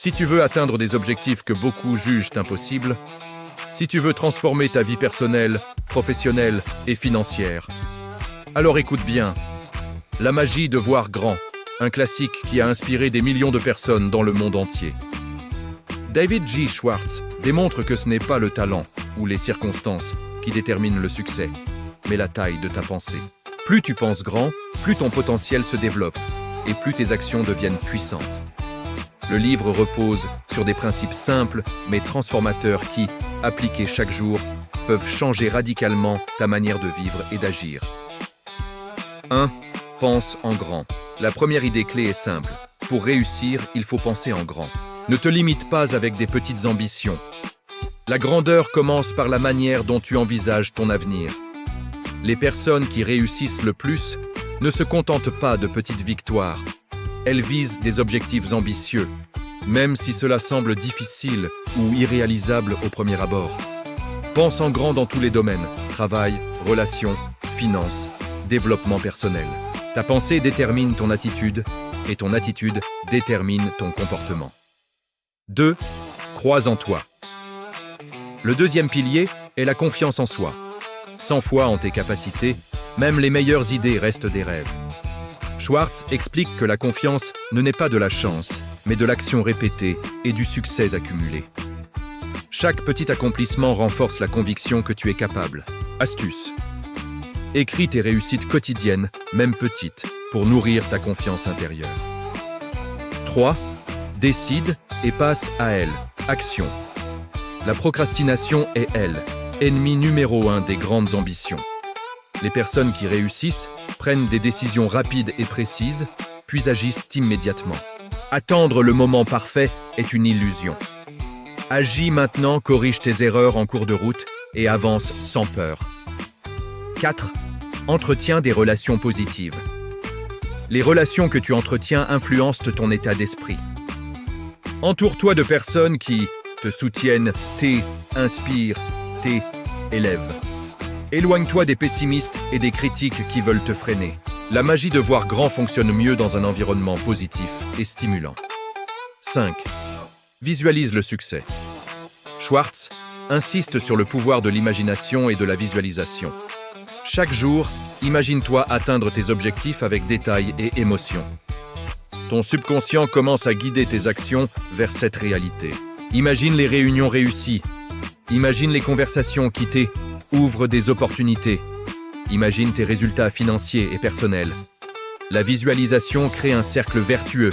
Si tu veux atteindre des objectifs que beaucoup jugent impossibles, si tu veux transformer ta vie personnelle, professionnelle et financière, alors écoute bien. La magie de voir grand, un classique qui a inspiré des millions de personnes dans le monde entier. David G. Schwartz démontre que ce n'est pas le talent ou les circonstances qui déterminent le succès, mais la taille de ta pensée. Plus tu penses grand, plus ton potentiel se développe et plus tes actions deviennent puissantes. Le livre repose sur des principes simples mais transformateurs qui, appliqués chaque jour, peuvent changer radicalement ta manière de vivre et d'agir. 1. Pense en grand. La première idée clé est simple. Pour réussir, il faut penser en grand. Ne te limite pas avec des petites ambitions. La grandeur commence par la manière dont tu envisages ton avenir. Les personnes qui réussissent le plus ne se contentent pas de petites victoires. Elles visent des objectifs ambitieux, même si cela semble difficile ou irréalisable au premier abord. Pense en grand dans tous les domaines, travail, relations, finances, développement personnel. Ta pensée détermine ton attitude et ton attitude détermine ton comportement. 2. Crois en toi. Le deuxième pilier est la confiance en soi. Sans foi en tes capacités, même les meilleures idées restent des rêves. Schwartz explique que la confiance ne naît pas de la chance, mais de l'action répétée et du succès accumulé. Chaque petit accomplissement renforce la conviction que tu es capable. Astuce. Écris tes réussites quotidiennes, même petites, pour nourrir ta confiance intérieure. 3. Décide et passe à elle. Action. La procrastination est, elle, ennemi numéro 1 des grandes ambitions. Les personnes qui réussissent prennent des décisions rapides et précises, puis agissent immédiatement. Attendre le moment parfait est une illusion. Agis maintenant, corrige tes erreurs en cours de route et avance sans peur. 4. Entretiens des relations positives. Les relations que tu entretiens influencent ton état d'esprit. Entoure-toi de personnes qui te soutiennent, t'inspirent, t'élèvent. Éloigne-toi des pessimistes et des critiques qui veulent te freiner. La magie de voir grand fonctionne mieux dans un environnement positif et stimulant. 5. Visualise le succès. Schwartz insiste sur le pouvoir de l'imagination et de la visualisation. Chaque jour, imagine-toi atteindre tes objectifs avec détail et émotion. Ton subconscient commence à guider tes actions vers cette réalité. Imagine les réunions réussies. Imagine les conversations qui t'ouvrent des opportunités. Imagine tes résultats financiers et personnels. La visualisation crée un cercle vertueux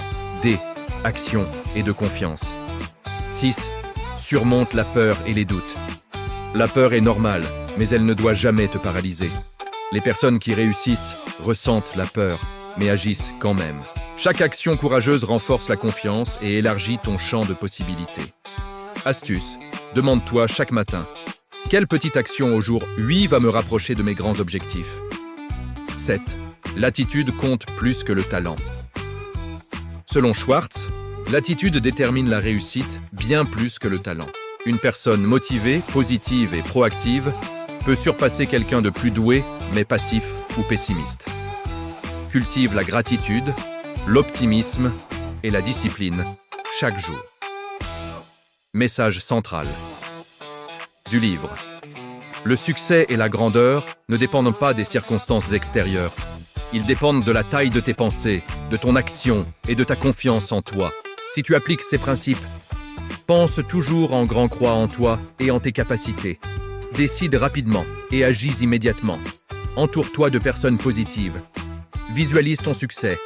d'actions et de confiance. 6. Surmonte la peur et les doutes. La peur est normale, mais elle ne doit jamais te paralyser. Les personnes qui réussissent ressentent la peur, mais agissent quand même. Chaque action courageuse renforce la confiance et élargit ton champ de possibilités. Astuce, demande-toi chaque matin: quelle petite action au jour 8 va me rapprocher de mes grands objectifs? 7. L'attitude compte plus que le talent. Selon Schwartz, l'attitude détermine la réussite bien plus que le talent. Une personne motivée, positive et proactive peut surpasser quelqu'un de plus doué, mais passif ou pessimiste. Cultive la gratitude, l'optimisme et la discipline chaque jour. Message central du livre. Le succès et la grandeur ne dépendent pas des circonstances extérieures. Ils dépendent de la taille de tes pensées, de ton action et de ta confiance en toi. Si tu appliques ces principes, pense toujours en grand, crois en toi et en tes capacités. Décide rapidement et agis immédiatement. Entoure-toi de personnes positives. Visualise ton succès.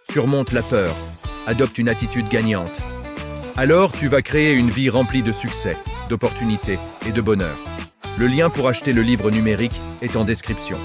Surmonte la peur. Adopte une attitude gagnante. Alors tu vas créer une vie remplie de succès, d'opportunités et de bonheur. Le lien pour acheter le livre numérique est en description.